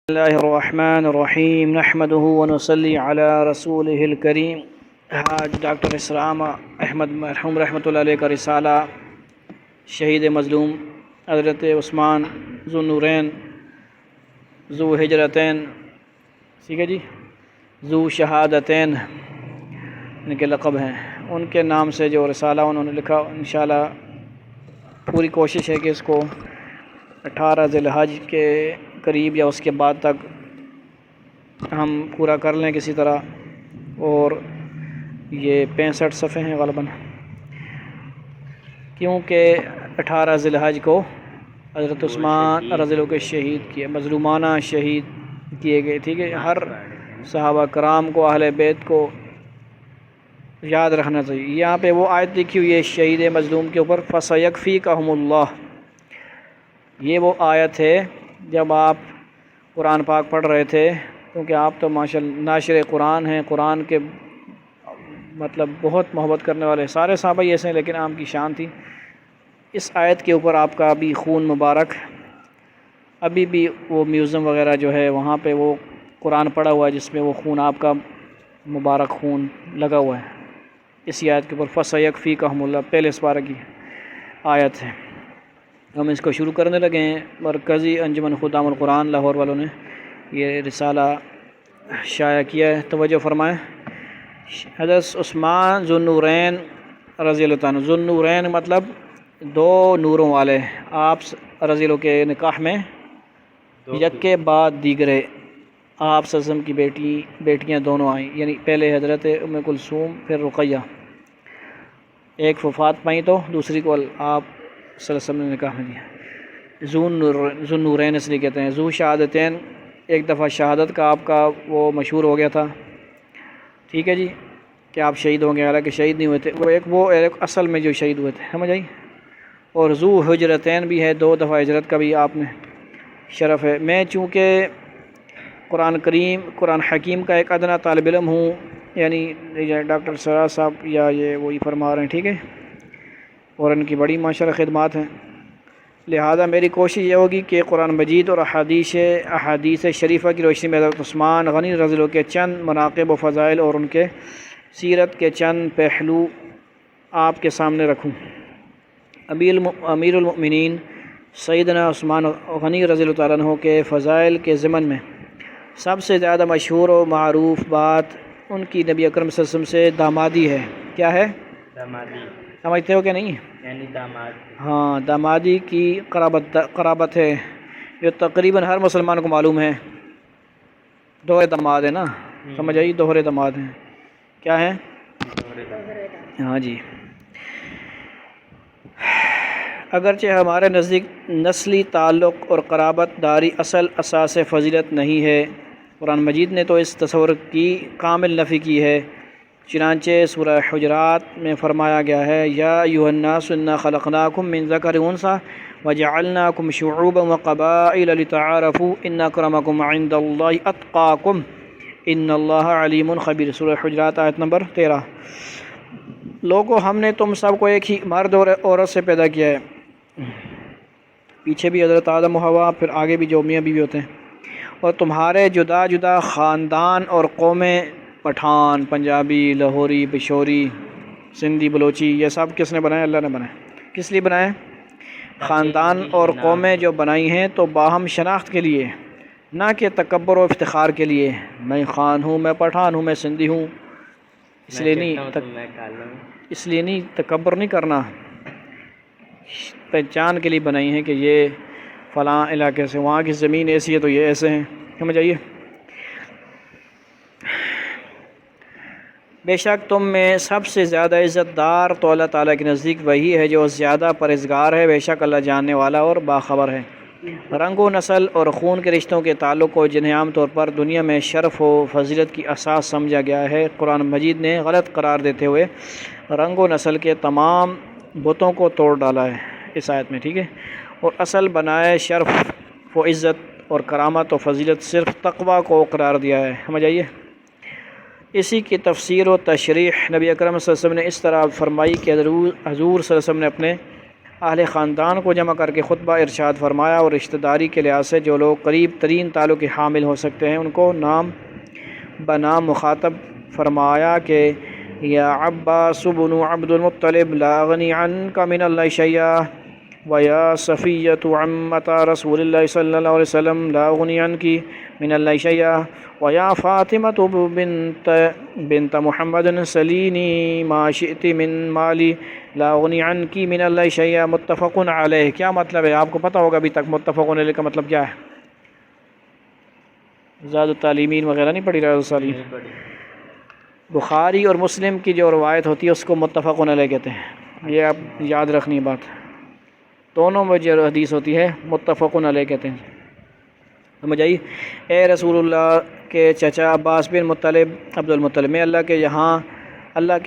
اللہ الرحمن الرحیم نحمدہ ونصلی علی رسولہ الکریم۔ حاج ڈاکٹر اسلام احمد مرحوم رحمۃ اللہ علیہ کا رسالہ شہید مظلوم حضرت عثمان ذو النورین ذو ہجرتین، ٹھیک ہے جی، ذو شہادتین ان کے لقب ہیں، ان کے نام سے جو رسالہ انہوں نے لکھا، انشاءاللہ پوری کوشش ہے کہ اس کو 18 ذی الحج کے قریب یا اس کے بعد تک ہم پورا کر لیں کسی طرح، اور یہ 65 صفحے ہیں غالباً، کیونکہ 18 ذی الحج کو حضرت عثمان رضی اللہ کے شہید کیے، مظلومانہ شہید کیے گئے، ٹھیک ہے۔ ہر صحابہ کرام کو، اہل بیت کو یاد رکھنا چاہیے۔ یہاں پہ وہ آیت لکھی ہوئی ہے شہید مظلوم کے اوپر، فَسَيَكْفِيكَهُمُ اللَّهُ، یہ وہ آیت ہے جب آپ قرآن پاک پڑھ رہے تھے، کیونکہ آپ تو ماشاءاللہ ناشر قرآن ہیں، قرآن کے مطلب بہت محبت کرنے والے سارے صحابہ ہی ایسے ہیں، لیکن آپ کی شان تھی۔ اس آیت کے اوپر آپ کا ابھی خون مبارک، ابھی بھی وہ میوزیم وغیرہ جو ہے وہاں پہ وہ قرآن پڑھا ہوا ہے جس میں وہ خون آپ کا مبارک خون لگا ہوا ہے، اسی آیت کے اوپر فَسَيَكْفِيكَهُمُ اللَّهُ، پہلے سپارہ کی آیت ہے۔ ہم اس کو شروع کرنے لگے ہیں۔ مرکزی انجمن خدام القرآن لاہور والوں نے یہ رسالہ شائع کیا ہے، توجہ فرمائیں۔ حضرت عثمان ذو النورین رضی اللہ عنہ، ذو النورین مطلب دو نوروں والے، آپ رضی اللہ کے نکاح میں یک کے بعد دیگرے آپ صلی اللہ علیہ وسلم کی بیٹیاں دونوں آئیں، یعنی پہلے حضرت ام کلثوم پھر رقیہ، ایک وفات پائیں تو دوسری کو آپ صلی اللہ علیہ وسلم نے نکاح میں دیا۔ ذو النورین اس لیے کہتے ہیں۔ ذو شہادتین، ایک دفعہ شہادت کا آپ کا وہ مشہور ہو گیا تھا، ٹھیک ہے جی، کہ آپ شہید ہوں گے، حالانکہ شہید نہیں ہوئے تھے، وہ ایک اصل میں جو شہید ہوئے تھے، سمجھ آئی۔ اور ذو ہجرتین بھی ہے، 2 دفعہ ہجرت کا بھی آپ نے شرف ہے۔ میں چونکہ قرآن کریم، قرآن حکیم کا ایک ادنا طالب علم ہوں، یعنی ڈاکٹر سراج صاحب یا یہ وہی فرما رہے ہیں، ٹھیک ہے، اور ان کی بڑی ماشاءاللہ خدمات ہیں، لہذا میری کوشش یہ ہوگی کہ قرآن مجید اور احادیث شریفہ کی روشنی میں حضرت عثمان غنی رضی اللہ کے چند مناقب و فضائل اور ان کے سیرت کے چند پہلو آپ کے سامنے رکھوں۔ امیر المؤمنین سیدنا عثمان غنی رضی اللہ تعالیٰ عنہ کے فضائل کے ضمن میں سب سے زیادہ مشہور و معروف بات ان کی نبی اکرم صلی اللہ علیہ وسلم سے دامادی ہے۔ کیا ہے؟ دامادی، سمجھتے ہو کہ نہیں؟ یعنی داماد، ہاں، دامادی کی قرابت ہے، جو تقریباً ہر مسلمان کو معلوم ہے۔ دوہرے داماد ہے نا، سمجھ آئی، دوہرے داماد ہیں۔ کیا ہیں؟ ہاں جی۔ اگرچہ ہمارے نزدیک نسلی تعلق اور قرابت داری اصل اساس فضیلت نہیں ہے، قرآن مجید نے تو اس تصور کی کامل نفی کی ہے، چنانچہ سورہ حجرات میں فرمایا گیا ہے، یا ایھا الناس انا خلقناکم من ذکر و انثی وجعلناکم شعوبا وقبائل لتعارفوا ان اکرمکم عند اللہ اتقاکم ان اللہ علیم خبیر، سورہ حجرات آیت نمبر 13۔ لوگوں، ہم نے تم سب کو ایک ہی مرد اور عورت سے پیدا کیا ہے، پیچھے بھی حضرت آدم و حوا، پھر آگے بھی جو میاں بیوی ہوتے ہیں، اور تمہارے جدا جدا خاندان اور قومیں، پٹھان، پنجابی، لاہوری، پشوری، سندھی، بلوچی، یہ سب کس نے بنائے؟ اللہ نے بنائے۔ کس لیے بنائے؟ خاندان اور قومیں جو بنائی ہیں تو باہم شناخت کے لیے، نہ کہ تکبر و افتخار کے لیے، میں خان ہوں، میں پٹھان ہوں، میں سندھی ہوں، اس لیے نہیں تکبر نہیں کرنا، پہچان کے لیے بنائی ہیں کہ یہ فلاں علاقے سے، وہاں کی زمین ایسی ہے تو یہ ایسے ہیں، سمجھ آئیے۔ بے شک تم میں سب سے زیادہ عزت دار تو اللہ تعالیٰ کے نزدیک وہی ہے جو زیادہ پرہیزگار ہے، بے شک اللہ جاننے والا اور باخبر ہے۔ رنگ و نسل اور خون کے رشتوں کے تعلق کو، جنہیں عام طور پر دنیا میں شرف و فضیلت کی اساس سمجھا گیا ہے، قرآن مجید نے غلط قرار دیتے ہوئے رنگ و نسل کے تمام بتوں کو توڑ ڈالا ہے اس آیت میں، ٹھیک ہے، اور اصل بنائے شرف و عزت اور کرامت و فضیلت صرف تقوی کو قرار دیا ہے، سمجھ آئیے۔ اسی کی تفسیر و تشریح نبی اکرم صلی اللہ علیہ وسلم نے اس طرح فرمائی کہ حضور صلی اللہ علیہ وسلم نے اپنے اہل خاندان کو جمع کر کے خطبہ ارشاد فرمایا، اور رشتہ داری کے لحاظ سے جو لوگ قریب ترین تعلق کے حامل ہو سکتے ہیں ان کو نام بنام مخاطب فرمایا کہ یا عباس بن عبد المطلب لا اغنی عنک من اللہ شیئا، ویا صفیۃ عمۃ رسول اللہ صلی اللہ علیہ وسلم لا اغنی عنک من اللہ شیئا، ویا فاطمۃ بنت محمد سلینی ما شئت من مالی لا اغنی عنک من اللہ شیئا، متفق علیہ۔ کیا مطلب ہے؟ آپ کو پتہ ہوگا ابھی تک متفق علیہ کا مطلب کیا ہے؟ زاد التعلیمین وغیرہ نہیں پڑھی ریاض الصالحین؟ بخاری اور مسلم کی جو روایت ہوتی ہے اس کو متفق علیہ کہتے ہیں، یہ آپ یاد رکھنی بات، دونوں میں جو حدیث ہوتی ہے متفق علیہ کہتے ہیں۔ سمجھ آئی؟ اے رسول اللہ کے چچا عباس بن مطلب عبد المطلب، میں اللہ کے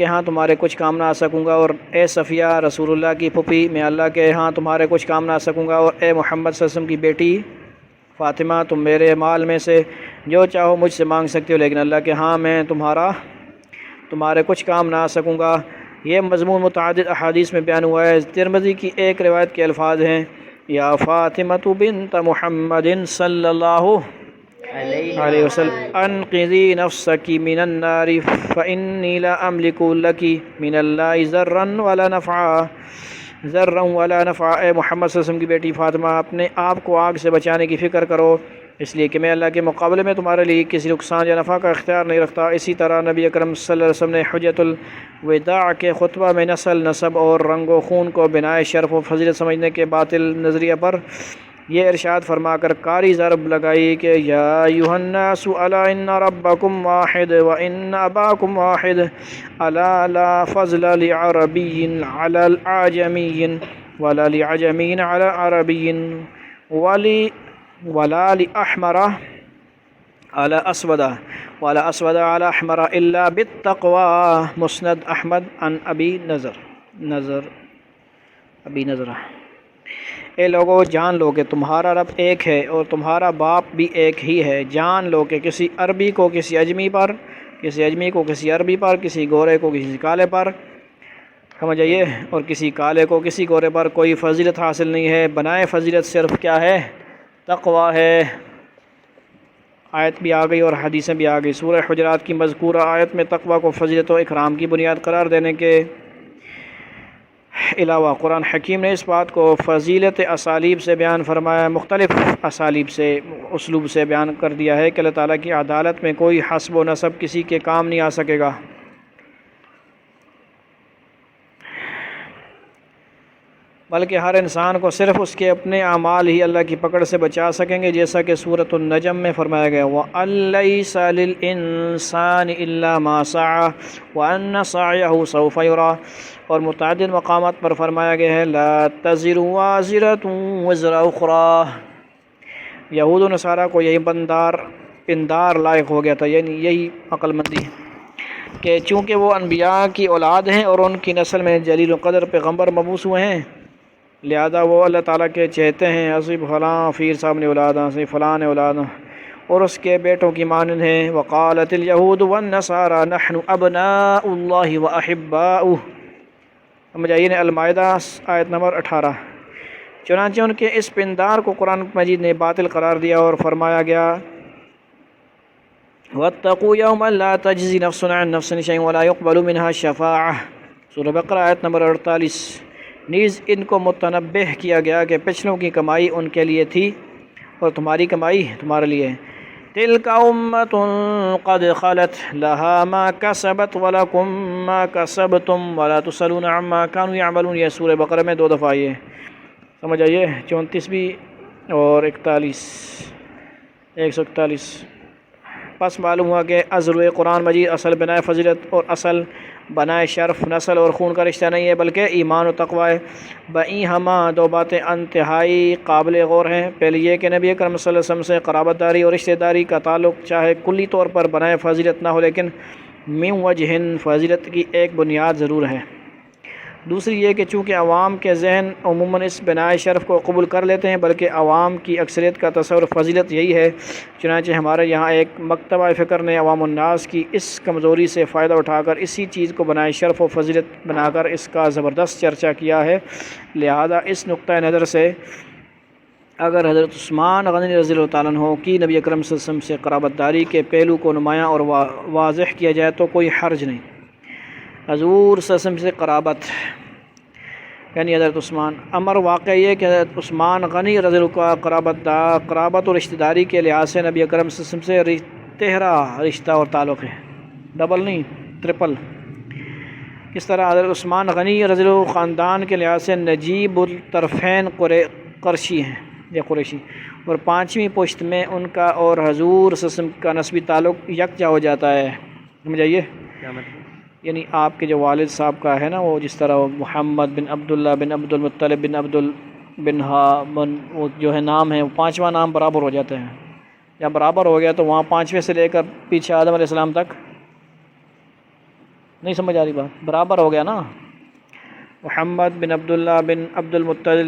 ہاں تمہارے کچھ کام نہ آ سکوں گا، اور اے صفیہ رسول اللہ کی پھوپھی، میں اللہ کے ہاں تمہارے کچھ کام نہ آ سکوں گا، اور اے محمد صلی اللہ علیہ وسلم کی بیٹی فاطمہ، تم میرے مال میں سے جو چاہو مجھ سے مانگ سکتے ہو، لیکن اللہ کے ہاں میں تمہارے کچھ کام نہ آ سکوں گا۔ یہ مضمون متعدد احادیث میں بیان ہوا ہے۔ ترمذی کی ایک روایت کے الفاظ ہیں، یا فاطمۃ بنت محمد صلی اللہ علیہ وسلم انقذی نفسک من النار فانی لا املک لک من اللہ ضرا ولا نفعا، اے محمد صلی اللہ علیہ وسلم کی بیٹی فاطمہ، اپنے آپ کو آگ سے بچانے کی فکر کرو، اس لیے کہ میں اللہ کے مقابلے میں تمہارے لیے کسی نقصان یا نفع کا اختیار نہیں رکھتا۔ اسی طرح نبی اکرم صلی اللہ علیہ وسلم نے حجۃ الوداع کے خطبہ میں نسل، نسب اور رنگ و خون کو بنائے شرف و فضیلت سمجھنے کے باطل نظریہ پر یہ ارشاد فرما کر کاری ضرب لگائی کہ یا ایھا الناس الا ان ربکم واحد وان اباکم واحد، الا لا فضل لعربی علی الاعجمی ولا لعجمی علی عربی ولا لأحمر على اسود ولا اسود على احمر الا بالتقوى، مسند احمد عن ابی نضرہ۔ اے لوگوں، جان لو کہ تمہارا رب ایک ہے اور تمہارا باپ بھی ایک ہی ہے۔ جان لو کہ کسی عربی کو کسی اجمی پر، کسی اجمی کو کسی عربی پر، کسی گورے کو کسی کالے پر، سمجھ آئیے، اور کسی کالے کو کسی گورے پر کوئی فضیلت حاصل نہیں ہے، بنائے فضیلت صرف کیا ہے؟ تقوی ہے۔ آیت بھی آ گئی اور حدیثیں بھی آ گئی۔ سورہ حجرات کی مذکورہ آیت میں تقوی کو فضیلت و اکرام کی بنیاد قرار دینے کے علاوہ قرآن حکیم نے اس بات کو فضیلت اسالیب سے بیان فرمایا، مختلف اسالیب سے، اسلوب سے بیان کر دیا ہے کہ اللہ تعالیٰ کی عدالت میں کوئی حسب و نسب کسی کے کام نہیں آ سکے گا۔ بلکہ ہر انسان کو صرف اس کے اپنے اعمال ہی اللہ کی پکڑ سے بچا سکیں گے، جیسا کہ سورۃ النجم میں فرمایا گیا وَأَن لَّيْسَ لِلْإِنسَانِ إِلَّا مَا سَعَىٰ وَأَنَّ سَعْيَهُ سَوْفَ يُرَىٰ، اور متعدد مقامات پر فرمایا گیا ہے لَا تَزِرُ وَازِرَةٌ وِزْرَ أُخْرَىٰ۔ یہود و نصارہ کو یہی پندار لائق ہو گیا تھا، یعنی یہی عقل مندی کہ چونکہ وہ انبیاء کی اولاد ہیں اور ان کی نسل میں جلیل القدر پیغمبر مبعوث ہوئے ہیں، لہذا وہ اللہ تعالیٰ کے چہتے ہیں حسب فلاں پیر صاحب نے اولاد حسب فلاں نے اولاد، اور اس کے بیٹوں کی مانند ہیں۔ وقالت اليہود والنصارى نحن ابناء اللہ واحباؤہ، سمجھ آئیے المائدہ آیت نمبر 18۔ چنانچہ ان کے اس پندار کو قرآن مجید نے باطل قرار دیا اور فرمایا گیا واتقوا یوما لا تجزی نفس عن نفس شیئا ولا يقبل منها شفاعہ، سورہ بقرہ آیت نمبر 48۔ نیز ان کو متنبہ کیا گیا کہ پچھلوں کی کمائی ان کے لیے تھی اور تمہاری کمائی تمہارے لیے۔ تلک امۃ قد خلت لها ما کسبت ولکم ما کسبتم ولا تسألون عما كانوا يعملون، یہ سورہ بقرہ میں 2 دفعہ آئی ہے، سمجھ آئیے، 34 بھی اور 141۔ پس معلوم ہوا کہ ازروِ قرآن مجید اصل بنائے فضیلت اور اصل بنائے شرف نسل اور خون کا رشتہ نہیں ہے، بلکہ ایمان و تقوی ہے۔ بئیں ہمہ 2 باتیں انتہائی قابل غور ہیں۔ پہلی یہ کہ نبی اکرم صلی اللہ علیہ وسلم سے قرابت داری اور رشتہ داری کا تعلق چاہے کلی طور پر بنائے فضیلت نہ ہو، لیکن من وجہ فضیلت کی ایک بنیاد ضرور ہے۔ دوسری یہ کہ چونکہ عوام کے ذہن عموماً اس بنائے شرف کو قبول کر لیتے ہیں، بلکہ عوام کی اکثریت کا تصور فضیلت یہی ہے، چنانچہ ہمارے یہاں ایک مکتبہ فکر نے عوام الناس کی اس کمزوری سے فائدہ اٹھا کر اسی چیز کو بنائے شرف و فضیلت بنا کر اس کا زبردست چرچا کیا ہے۔ لہذا اس نقطۂ نظر سے اگر حضرت عثمان غنی رضی اللہ تعالیٰ عنہ کی نبی اکرم صلی اللہ علیہ وسلم سے قرابت داری کے پہلو کو نمایاں اور واضح کیا جائے تو کوئی حرج نہیں۔ حضور صلی اللہ علیہ وسلم سے قرابت یعنی حضرت عثمان، امر واقع یہ کہ حضرت عثمان غنی رضی اللہ کا قرابت اور رشتہ داری کے لحاظ سے نبی اکرم صلی اللہ علیہ وسلم سے تہرا رشتہ اور تعلق ہے، ڈبل نہیں ٹرپل۔ کس طرح حضرت عثمان غنی رضی اللہ خاندان کے لحاظ سے نجیب الطرفین قرشی ہیں یا قریشی، اور 5ویں پشت میں ان کا اور حضور صلی اللہ علیہ وسلم کا نسبی تعلق یکجا ہو جاتا ہے۔ سمجھ آئیے؟ کیا مطلب؟ یعنی آپ کے جو والد صاحب کا ہے نا، وہ جس طرح محمد بن عبداللہ بن عبد المطلب بن بن ہابن، وہ جو ہے نام ہے، وہ 5واں نام برابر ہو جاتے ہیں۔ جب برابر ہو گیا تو وہاں 5ویں سے لے کر پیچھے آدم علیہ السلام تک نہیں سمجھ آ رہی بات، برابر ہو گیا نا۔ محمد بن عبداللہ بن عبد المطلب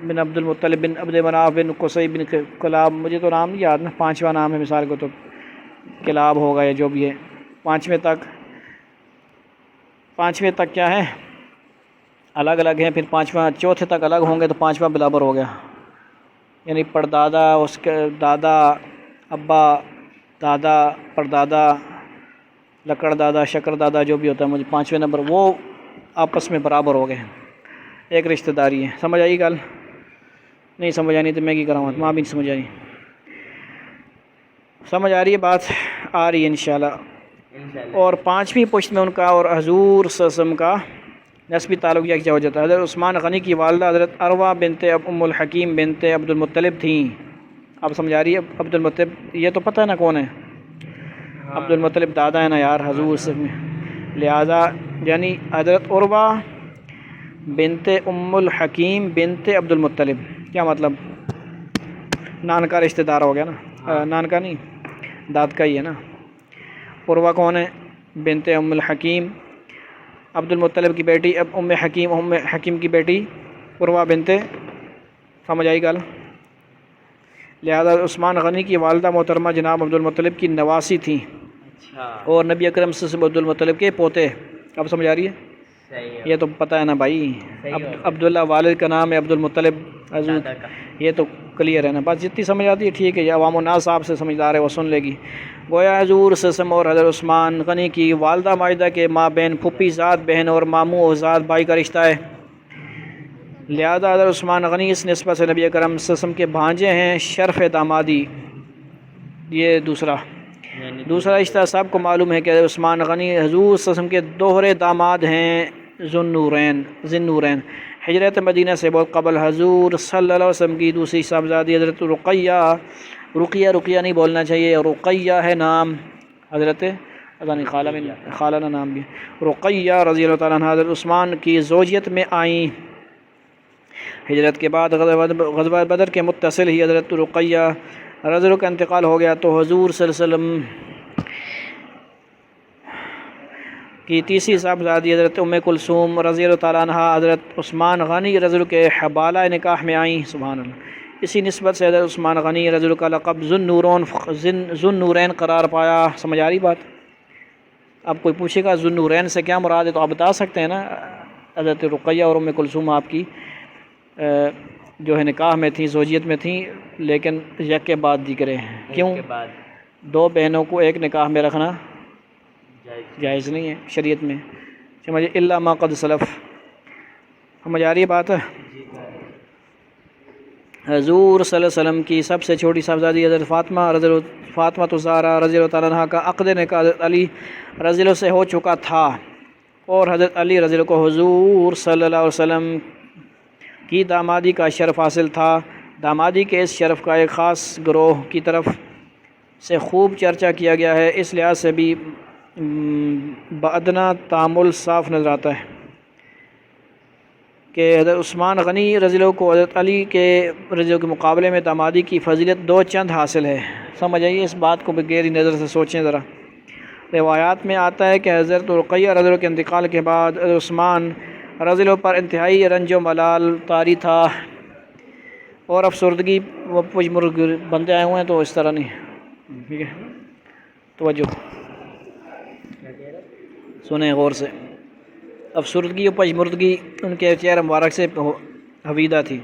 بن عبد المطلب بن عبد مناف بن قصی بن کلاب، مجھے تو نام نہیں یاد نا، 5واں نام ہے مثال کو تو کلاب ہوگا یا جو بھی ہے۔ 5ویں تک کیا ہے؟ الگ الگ ہیں، پھر 5واں چوتھے تک الگ ہوں گے تو 5واں برابر ہو گیا، یعنی پردادا، اس کے دادا، ابا، دادا، پردادا، لکڑ دادا، شکر دادا، جو بھی ہوتا ہے، مجھے 5ویں نمبر وہ آپس میں برابر ہو گئے ہیں، ایک رشتہ داری ہے۔ سمجھ آئی گل؟ نہیں سمجھ آنی تو میں کی کراؤں، ماں بھی نہیں سمجھ آئی، سمجھ آ رہی ہے بات؟ آ رہی ہے انشاءاللہ۔ اور 5ویں پشت میں ان کا اور حضور صلی اللہ علیہ وسلم کا نسبی تعلق یکجا ہو جاتا ہے۔ حضرت عثمان غنی کی والدہ حضرت عروہ بنت ام الحکیم بنت عبد المطلب تھیں۔ اب سمجھ آ رہی ہے؟ عبد المطلب یہ تو پتہ ہے نا کون ہے؟ عبد المطلب دادا ہے نا یار حضور سے، لہذا یعنی حضرت عروہ بنت ام الحکیم بنت عبد المطلب، کیا مطلب؟ نان کا رشتہ دار ہو گیا نا، نان کا نہیں داد کا ہی ہے نا۔ عروہ کون ہے؟ بنت ام الحکیم، عبد المطلب کی بیٹی، اب ام حکیم کی بیٹی عروہ بنت، سمجھ آئی گل؟ لہذا عثمان غنی کی والدہ محترمہ جناب عبد المطلب کی نواسی تھیں اور نبی اکرم صلی اللہ علیہ وسلم عبد المطلب کے پوتے۔ اب سمجھ آ رہی ہے؟ یہ تو پتہ ہے نا بھائی، عبداللہ والد کا نام ہے، عبد المطلب حضور، یہ تو کلیئر ہے نا، بس جتنی سمجھ آتی ہے ٹھیک ہے، یہ عوام الناس صاحب سے سمجھدار ہے وہ سن لے گی۔ گویا حضور صلی اللہ علیہ وسلم اور حضرت عثمان غنی کی والدہ ماجدہ کے ماں بہن پھپھی ذات بہن اور ماموں ذات بھائی کا رشتہ ہے، لہذا حضرت عثمان غنی اس نسبت سے نبی اکرم صلی اللہ علیہ وسلم کے بھانجے ہیں، شرف دامادی۔ یہ دوسرا رشتہ سب کو معلوم ہے کہ حضرت عثمان غنی حضور صلی اللہ علیہ وسلم کے دوہرے داماد ہیں، ذو نورین۔ ہجرت مدینہ سے بہت قبل حضور صلی اللہ علیہ وسلم کی دوسری صاحبزادی حضرت رقیہ نہیں بولنا چاہیے، رقیہ ہے نام، حضرت خالہ نام بھی، رقیہ رضی اللہ تعالیٰ عنہ حضرت عثمان کی زوجیت میں آئیں۔ ہجرت کے بعد غزوہ بدر کے متصل ہی حضرت رقیہ رضی اللہ کا انتقال ہو گیا تو حضور صلی اللہ علیہ وسلم کی تیسری صاحبزادی حضرت ام کلثوم رضی اللہ تعالیٰ عنہ حضرت عثمان غنی رضی اللہ کے حبالہ نکاح میں آئیں۔ سبحان اللہ۔ اسی نسبت سے حضرت عثمان غنی رضی اللہ کا لقب ذو نورین قرار پایا۔ سمجھ آ رہی بات؟ اب کوئی پوچھے گا ذو نورین سے کیا مراد ہے تو آپ بتا سکتے ہیں نا، حضرت رقیہ اور ام کلثوم آپ کی جو ہے نکاح میں تھیں، زوجیت میں تھیں، لیکن یک کے بعد ذکرے ہیں۔ کیوں؟ دو بہنوں کو ایک نکاح میں رکھنا جائز نہیں ہے شریعت میں، سمجھے، الا ما قد سلف۔ سمجھ آ رہی ہے بات؟ حضور صلی اللہ علیہ وسلم کی سب سے چھوٹی صاحبزادی حضرت فاطمہ الزہرا رضی اللہ تعالیٰ عنہ کا عقد نکاح حضرت علی رضی اللہ سے ہو چکا تھا اور حضرت علی رضی اللہ کو حضور صلی اللہ علیہ وسلم کی دامادی کا شرف حاصل تھا۔ دامادی کے اس شرف کا ایک خاص گروہ کی طرف سے خوب چرچا کیا گیا ہے، اس لحاظ سے بھی بادنا تعامل صاف نظر آتا ہے کہ حضرت عثمان غنی رضی اللہ کو حضرت علی کے رضی اللہ کے مقابلے میں دامادی کی فضیلت دو چند حاصل ہے۔ سمجھ آئیے؟ اس بات کو بھی گہری نظر سے سوچیں ذرا۔ روایات میں آتا ہے کہ حضرت رقیہ رضی اللہ کے انتقال کے بعد حضرت عثمان رذلوں پر انتہائی رنج و ملال طاری تھا اور افسردگی، وہ پجمرگ بندے آئے ہوئے ہیں تو اس طرح نہیں، ٹھیک ہے، توجہ سنیں غور سے، افسردگی و پجمردگی ان کے چہرہ مبارک سے حویدہ تھی۔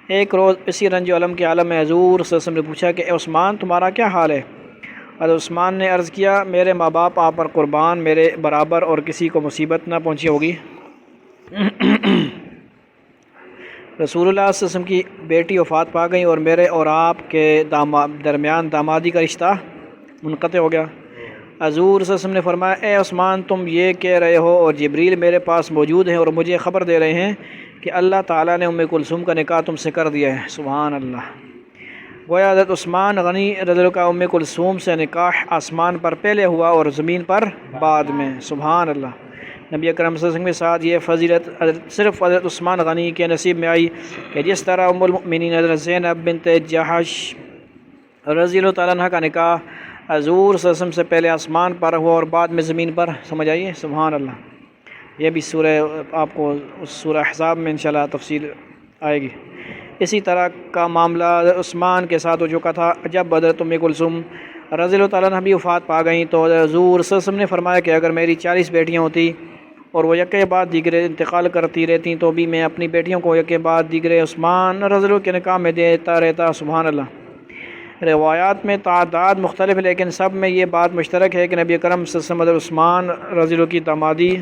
ایک روز اسی رنج و علم کے عالم میں حضور صلی اللہ علیہ وسلم نے پوچھا کہ اے عثمان تمہارا کیا حال ہے؟ حضرت عثمان نے عرض کیا میرے ماں باپ آپ پر قربان، میرے برابر اور کسی کو مصیبت نہ پہنچی ہوگی۔ رسول اللہ صلی اللہ علیہ وسلم کی بیٹی وفات پا گئی اور میرے اور آپ کے درمیان دامادی کا رشتہ منقطع ہو گیا۔ حضور صلی اللہ علیہ وسلم نے فرمایا اے عثمان تم یہ کہہ رہے ہو اور جبریل میرے پاس موجود ہیں اور مجھے خبر دے رہے ہیں کہ اللہ تعالیٰ نے ام کلثوم کا نکاح تم سے کر دیا ہے۔ سبحان اللہ۔ گویا حضرت عثمان غنی رضی اللہ عنہ کا ام کلثوم سے نکاح آسمان پر پہلے ہوا اور زمین پر بعد میں۔ سبحان اللہ۔ نبی اکرم صلی اللہ علیہ وسلم کے ساتھ یہ فضیلت صرف حضرت عثمان غنی کے نصیب میں آئی کہ جس طرح ام المؤمنین حضرت زینب بنت جحش رضی اللہ تعالیٰ عنہ کا نکاح حضور صلی اللہ علیہ وسلم سے پہلے آسمان پر ہوا اور بعد میں زمین پر، سمجھ آئیے، سبحان اللہ۔ یہ بھی سورہ آپ کو سورہ احزاب میں انشاءاللہ تفصیل آئے گی۔ اسی طرح کا معاملہ عثمان کے ساتھ ہو چکا تھا۔ جب حضرت ام کلثوم رضی اللہ تعالیٰ عنہ بھی وفات پا گئیں تو حضور صلی اللہ علیہ وسلم نے فرمایا کہ اگر میری 40 بیٹیاں ہوتی اور وہ یکے بعد دیگرے انتقال کرتی رہتی تو بھی میں اپنی بیٹیوں کو یکے بعد دیگرے عثمان رضی اللہ کے نکاح میں دیتا رہتا۔ سبحان اللہ۔ روایات میں تعداد مختلف لیکن سب میں یہ بات مشترک ہے کہ نبی اکرم صلی اللہ علیہ وسلم حضرت عثمان رضی اللہ کی دامادی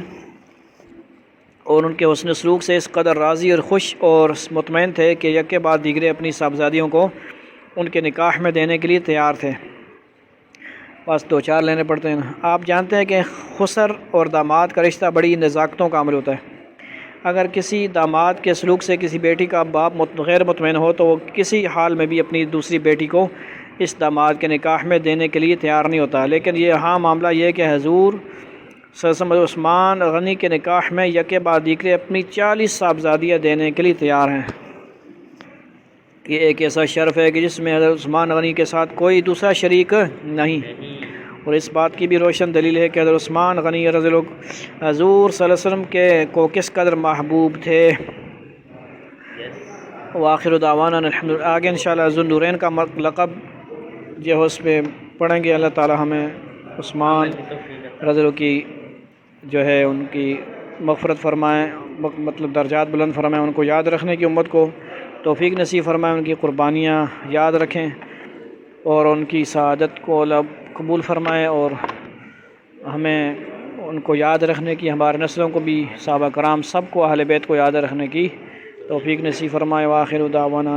اور ان کے حسن سلوک سے اس قدر راضی اور خوش اور مطمئن تھے کہ یکے بعد دیگرے اپنی صاحبزادیوں کو ان کے نکاح میں دینے کے لیے تیار تھے۔ بس 2-4 لینے پڑتے ہیں۔ آپ جانتے ہیں کہ خسر اور داماد کا رشتہ بڑی نزاکتوں کا عمل ہوتا ہے۔ اگر کسی داماد کے سلوک سے کسی بیٹی کا باپ غیر مطمئن ہو تو وہ کسی حال میں بھی اپنی دوسری بیٹی کو اس داماد کے نکاح میں دینے کے لیے تیار نہیں ہوتا۔ لیکن یہ ہاں معاملہ یہ ہے کہ حضور صلی اللہ علیہ وسلم عثمان غنی کے نکاح میں یکے بعد دیگرے اپنی 40 صاحبزادیاں دینے کے لیے تیار ہیں۔ یہ ایک ایسا شرف ہے کہ جس میں حضرت عثمان غنی کے ساتھ کوئی دوسرا شریک نہیں، اور اس بات کی بھی روشن دلیل ہے کہ حضرت عثمان غنی رضی اللہ عنہ حضور صلی اللہ علیہ وسلم کو کس قدر محبوب تھے۔ وآخر دعوانا الحمدللہ۔ آگے انشاءاللہ ذو النورین کا لقب جو ہے اس پہ پڑھیں گے۔ اللہ تعالی ہمیں عثمان رضی اللہ کی جو ہے ان کی مغفرت فرمائیں، مطلب درجات بلند فرمائیں، ان کو یاد رکھنے کی امت کو توفیق نصیب فرمائیں، ان کی قربانیاں یاد رکھیں اور ان کی سعادت کو قبول فرمائیں، اور ہمیں ان کو یاد رکھنے کی، ہمارے نسلوں کو بھی، صحابہ کرام سب کو، اہل بیت کو یاد رکھنے کی توفیق نصیب فرمائے۔ وآخر دعوانا